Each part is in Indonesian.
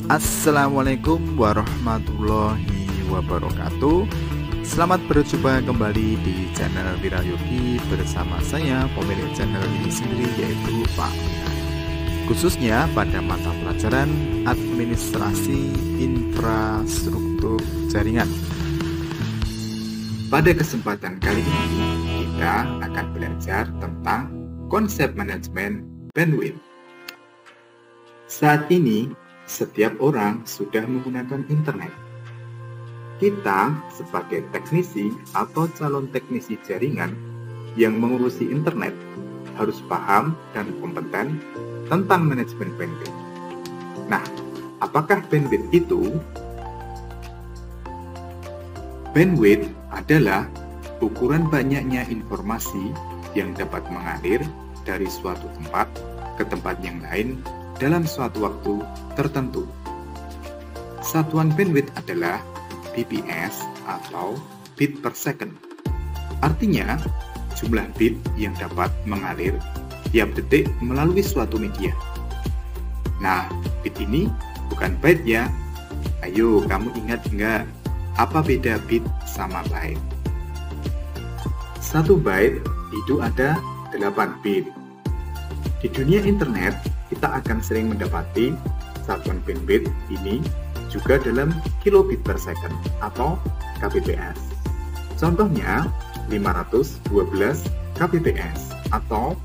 Assalamualaikum warahmatullahi wabarakatuh. Selamat berjumpa kembali di channel Wirayogi bersama saya, pemilik channel ini sendiri, yaitu Pak Wira. Khususnya pada mata pelajaran Administrasi Infrastruktur Jaringan. Pada kesempatan kali ini, kita akan belajar tentang konsep manajemen bandwidth. Saat ini, setiap orang sudah menggunakan internet. Kita sebagai teknisi atau calon teknisi jaringan yang mengurusi internet harus paham dan kompeten tentang manajemen bandwidth. Nah, apakah bandwidth itu? Bandwidth adalah ukuran banyaknya informasi yang dapat mengalir dari suatu tempat ke tempat yang lain dalam suatu waktu tertentu. Satuan bandwidth adalah bps atau bit per second. Artinya, jumlah bit yang dapat mengalir tiap detik melalui suatu media. Nah, bit ini bukan byte ya. Ayo, kamu ingat nggak apa beda bit sama byte? 1 byte itu ada 8 bit. Di dunia internet, kita akan sering mendapati satuan bandwidth ini juga dalam kilobit per second atau kbps. Contohnya 512 kbps atau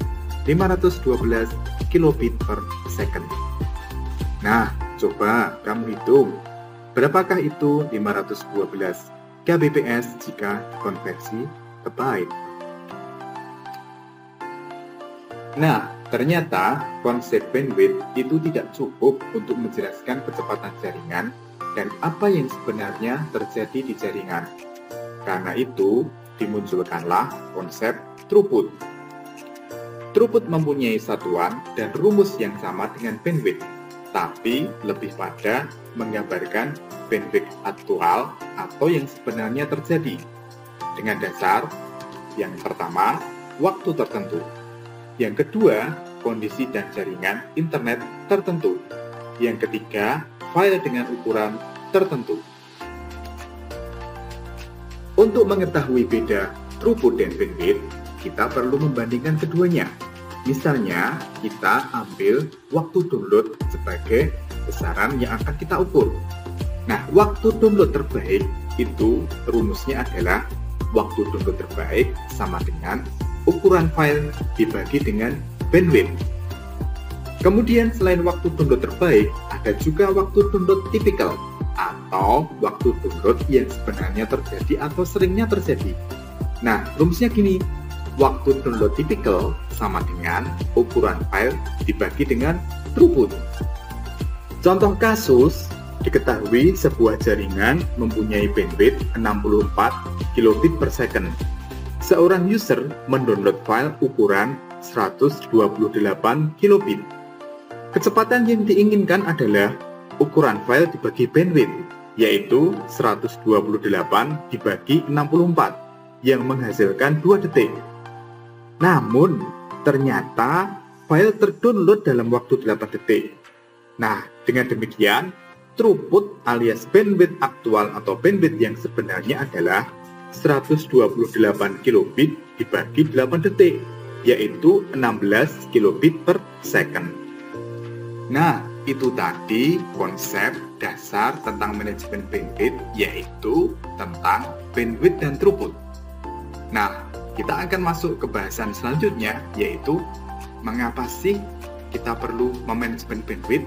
512 kilobit per second. Nah, coba kamu hitung, berapakah itu 512 kbps jika konversi ke byte? Nah, ternyata konsep bandwidth itu tidak cukup untuk menjelaskan kecepatan jaringan dan apa yang sebenarnya terjadi di jaringan. Karena itu, dimunculkanlah konsep throughput. Throughput mempunyai satuan dan rumus yang sama dengan bandwidth, tapi lebih pada menggambarkan bandwidth aktual atau yang sebenarnya terjadi. Dengan dasar, yang pertama, waktu tertentu. Yang kedua, kondisi dan jaringan internet tertentu. Yang ketiga, file dengan ukuran tertentu. Untuk mengetahui beda throughput dan bandwidth, kita perlu membandingkan keduanya. Misalnya, kita ambil waktu download sebagai besaran yang akan kita ukur. Nah, waktu download terbaik itu rumusnya adalah waktu download terbaik sama dengan ukuran file dibagi dengan bandwidth. Kemudian selain waktu download terbaik, ada juga waktu download tipikal atau waktu download yang sebenarnya terjadi atau seringnya terjadi. Nah, rumusnya gini, waktu download tipikal sama dengan ukuran file dibagi dengan throughput. Contoh kasus, diketahui sebuah jaringan mempunyai bandwidth 64 kilobit per second. Seorang user mendownload file ukuran 128 kilobit. Kecepatan yang diinginkan adalah ukuran file dibagi bandwidth, yaitu 128 dibagi 64, yang menghasilkan 2 detik. Namun, ternyata file terdownload dalam waktu 8 detik. Nah, dengan demikian, throughput alias bandwidth aktual atau bandwidth yang sebenarnya adalah 128 kilobit dibagi 8 detik, yaitu 16 kilobit per second. Nah, itu tadi konsep dasar tentang manajemen bandwidth, yaitu tentang bandwidth dan throughput. Nah, kita akan masuk ke bahasan selanjutnya, yaitu mengapa sih kita perlu memanajemen bandwidth?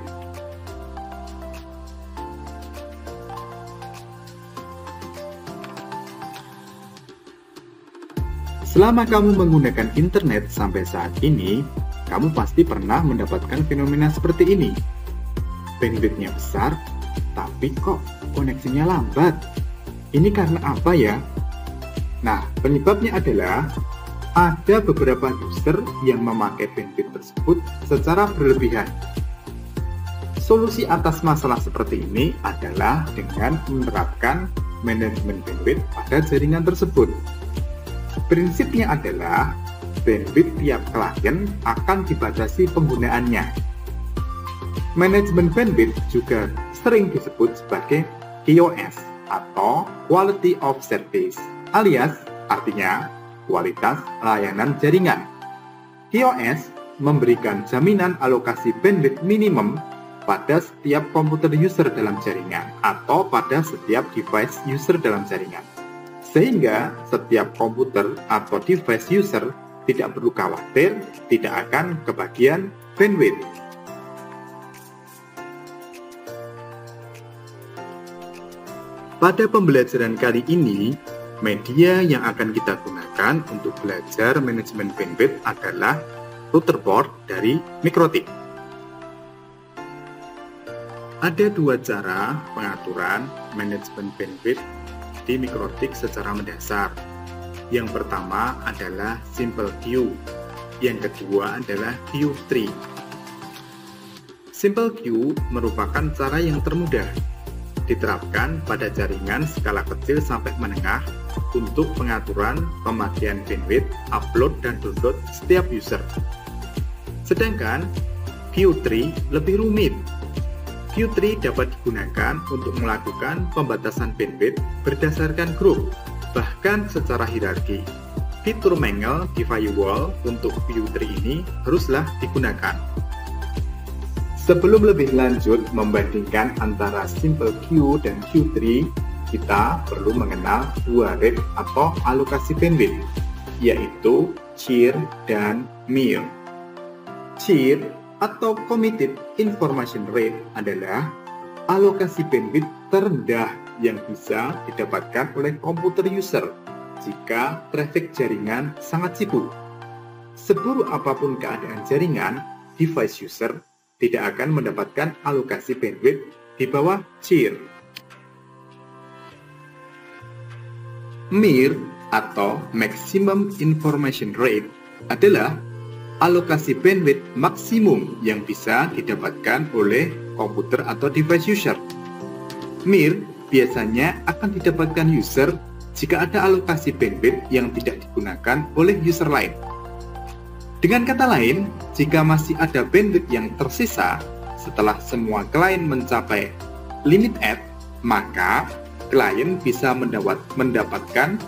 Selama kamu menggunakan internet sampai saat ini, kamu pasti pernah mendapatkan fenomena seperti ini. Bandwidth-nya besar, tapi kok koneksinya lambat? Ini karena apa ya? Nah, penyebabnya adalah ada beberapa user yang memakai bandwidth tersebut secara berlebihan. Solusi atas masalah seperti ini adalah dengan menerapkan manajemen bandwidth pada jaringan tersebut. Prinsipnya adalah bandwidth tiap klien akan dibatasi penggunaannya. Manajemen bandwidth juga sering disebut sebagai QoS atau Quality of Service, alias artinya kualitas layanan jaringan. QoS memberikan jaminan alokasi bandwidth minimum pada setiap komputer user dalam jaringan atau pada setiap device user dalam jaringan. Sehingga setiap komputer atau device user tidak perlu khawatir tidak akan kebagian bandwidth. Pada pembelajaran kali ini, media yang akan kita gunakan untuk belajar manajemen bandwidth adalah router board dari MikroTik. Ada dua cara pengaturan manajemen bandwidth di MikroTik secara mendasar. Yang pertama adalah Simple Queue, yang kedua adalah Queue Tree. Simple Queue merupakan cara yang termudah, diterapkan pada jaringan skala kecil sampai menengah untuk pengaturan pemakaian bandwidth, upload dan download setiap user. Sedangkan Queue Tree lebih rumit. Queue Tree dapat digunakan untuk melakukan pembatasan bandwidth berdasarkan grup, bahkan secara hierarki. Fitur Mangle di firewall untuk Queue Tree ini haruslah digunakan. Sebelum lebih lanjut membandingkan antara Simple Queue dan Queue Tree, kita perlu mengenal dua rate atau alokasi bandwidth, yaitu CIR dan MIR. CIR atau Committed Information Rate adalah alokasi bandwidth terendah yang bisa didapatkan oleh komputer user jika traffic jaringan sangat sibuk. Seburuk apapun keadaan jaringan, device user tidak akan mendapatkan alokasi bandwidth di bawah CIR. MIR atau Maximum Information Rate adalah alokasi bandwidth maksimum yang bisa didapatkan oleh komputer atau device user. MIR biasanya akan didapatkan user jika ada alokasi bandwidth yang tidak digunakan oleh user lain. Dengan kata lain, jika masih ada bandwidth yang tersisa setelah semua klien mencapai limit add, maka klien bisa mendapatkan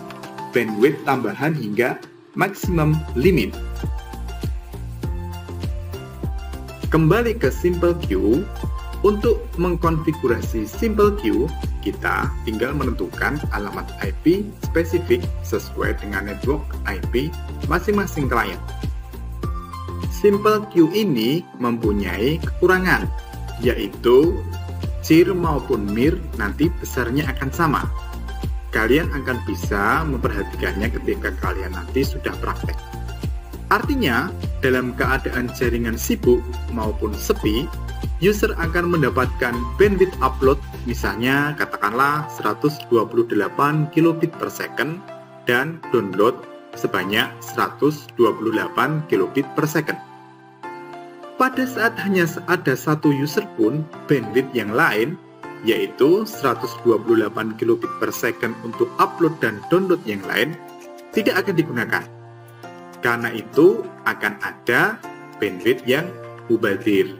bandwidth tambahan hingga maximum limit. Kembali ke Simple Queue, untuk mengkonfigurasi Simple Queue, kita tinggal menentukan alamat IP spesifik sesuai dengan network IP masing-masing klien. Simple Queue ini mempunyai kekurangan, yaitu CIR maupun MIR nanti besarnya akan sama. Kalian akan bisa memperhatikannya ketika kalian nanti sudah praktek. Artinya, dalam keadaan jaringan sibuk maupun sepi, user akan mendapatkan bandwidth upload misalnya katakanlah 128 kilobit per second dan download sebanyak 128 kilobit per second. Pada saat hanya ada satu user pun, bandwidth yang lain yaitu 128 kilobit per second untuk upload dan download yang lain tidak akan digunakan. Karena itu akan ada bandwidth yang mubazir.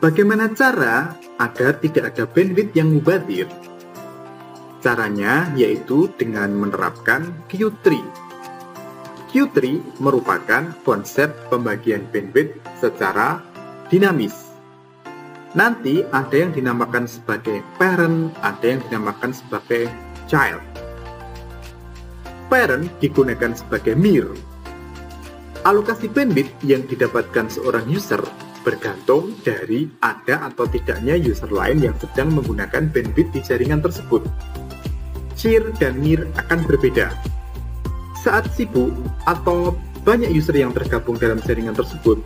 Bagaimana cara agar tidak ada bandwidth yang mubazir? Caranya yaitu dengan menerapkan Queue Tree. Queue Tree merupakan konsep pembagian bandwidth secara dinamis. Nanti ada yang dinamakan sebagai parent, ada yang dinamakan sebagai child. Parent digunakan sebagai MIR. Alokasi bandwidth yang didapatkan seorang user bergantung dari ada atau tidaknya user lain yang sedang menggunakan bandwidth di jaringan tersebut. CIR dan MIR akan berbeda. Saat sibuk atau banyak user yang tergabung dalam jaringan tersebut,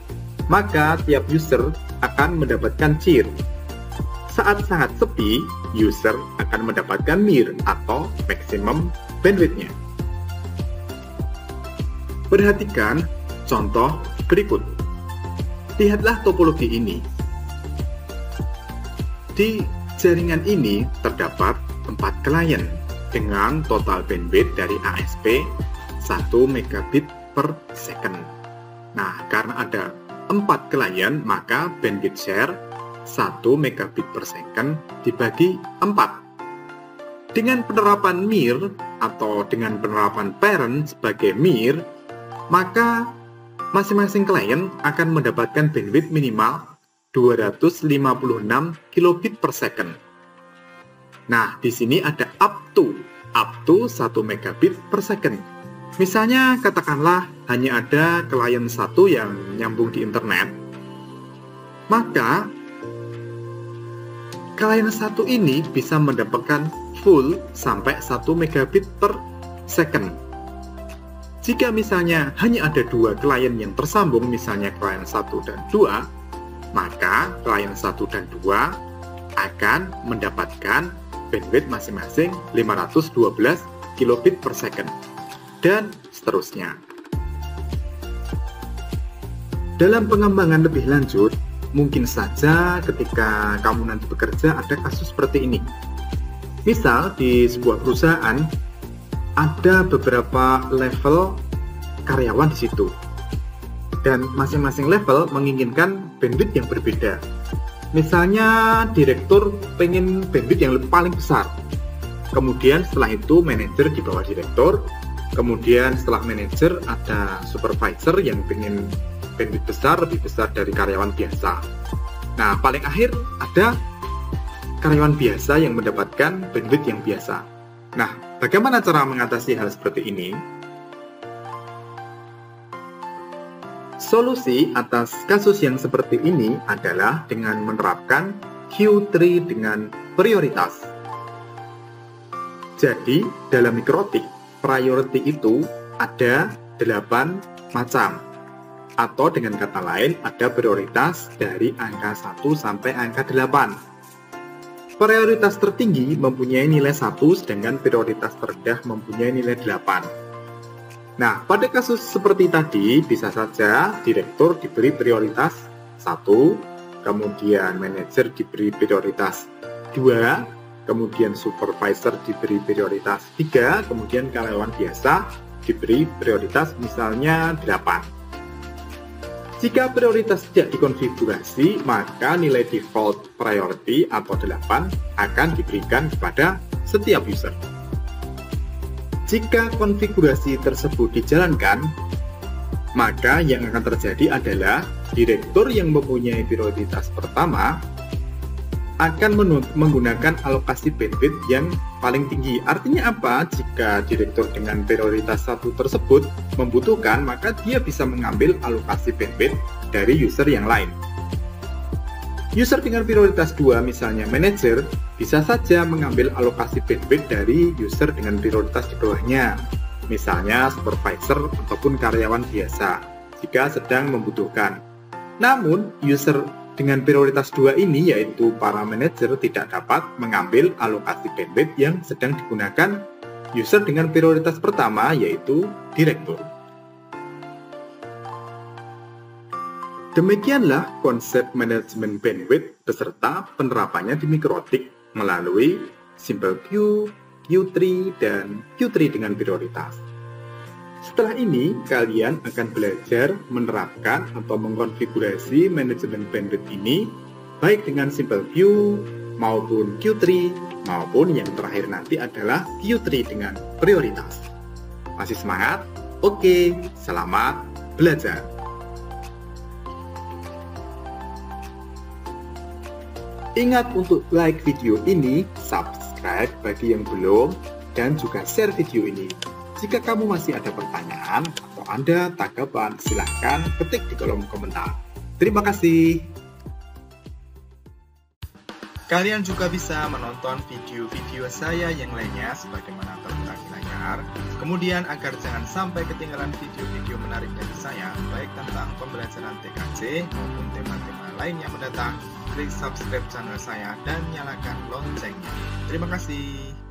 maka tiap user akan mendapatkan CIR. Saat sangat sepi, user akan mendapatkan MIR atau maximum bandwidth-nya. Perhatikan contoh berikut. Lihatlah topologi ini. Di jaringan ini terdapat 4 klien dengan total bandwidth dari ASP 1 megabit per second. Nah, karena ada 4 klien, maka bandwidth share 1 megabit per second dibagi 4. Dengan penerapan MIR atau dengan penerapan parent sebagai MIR, maka masing-masing klien akan mendapatkan bandwidth minimal 256 kilobit per second. Nah, di sini ada up to 1 megabit per second. Misalnya, katakanlah hanya ada klien satu yang nyambung di internet, maka klien satu ini bisa mendapatkan full sampai 1 megabit per second. Jika misalnya hanya ada 2 klien yang tersambung, misalnya klien 1 dan 2, maka klien 1 dan 2 akan mendapatkan bandwidth masing-masing 512 kilobit per second, dan seterusnya. Dalam pengembangan lebih lanjut, mungkin saja ketika kamu nanti bekerja ada kasus seperti ini. Misal di sebuah perusahaan ada beberapa level karyawan di situ, dan masing-masing level menginginkan bandwidth yang berbeda. Misalnya direktur pengen bandwidth yang paling besar, kemudian setelah itu manajer di bawah direktur, kemudian setelah manajer ada supervisor yang pengen bandwidth besar, lebih besar dari karyawan biasa. Nah, paling akhir ada karyawan biasa yang mendapatkan bandwidth yang biasa. Nah, bagaimana cara mengatasi hal seperti ini? Solusi atas kasus yang seperti ini adalah dengan menerapkan Q3 dengan prioritas. Jadi, dalam mikrotik, priority itu ada 8 macam. Atau dengan kata lain, ada prioritas dari angka 1 sampai angka 8. Prioritas tertinggi mempunyai nilai 1, sedangkan prioritas terendah mempunyai nilai 8. Nah, pada kasus seperti tadi, bisa saja direktur diberi prioritas 1, kemudian manajer diberi prioritas 2, kemudian supervisor diberi prioritas 3, kemudian karyawan biasa diberi prioritas misalnya 8. Jika prioritas tidak dikonfigurasi, maka nilai default priority atau 8 akan diberikan kepada setiap user. Jika konfigurasi tersebut dijalankan, maka yang akan terjadi adalah direktur yang mempunyai prioritas pertama akan menggunakan alokasi bandwidth yang paling tinggi. Artinya apa? Jika direktur dengan prioritas 1 tersebut membutuhkan, maka dia bisa mengambil alokasi bandwidth dari user yang lain. User dengan prioritas 2, misalnya manajer, bisa saja mengambil alokasi bandwidth dari user dengan prioritas di bawahnya, misalnya supervisor ataupun karyawan biasa, jika sedang membutuhkan. Namun, user dengan prioritas 2 ini, yaitu para manajer, tidak dapat mengambil alokasi bandwidth yang sedang digunakan user dengan prioritas pertama, yaitu direktur. Demikianlah konsep manajemen bandwidth beserta penerapannya di mikrotik melalui Simple Q, Q3, dan Q3 dengan prioritas. Setelah ini, kalian akan belajar menerapkan atau mengkonfigurasi manajemen bandwidth ini baik dengan Simple Q maupun Q3, maupun yang terakhir nanti adalah Q3 dengan prioritas. Masih semangat? Oke, selamat belajar! Ingat untuk like video ini, subscribe bagi yang belum, dan juga share video ini. Jika kamu masih ada pertanyaan atau ada tanggapan, silahkan ketik di kolom komentar. Terima kasih. Kalian juga bisa menonton video-video saya yang lainnya sebagaimana tertera di layar. Kemudian agar jangan sampai ketinggalan video-video menarik dari saya, baik tentang pembelajaran TKJ maupun tema-tema lainnya mendatang, klik subscribe channel saya dan nyalakan loncengnya. Terima kasih.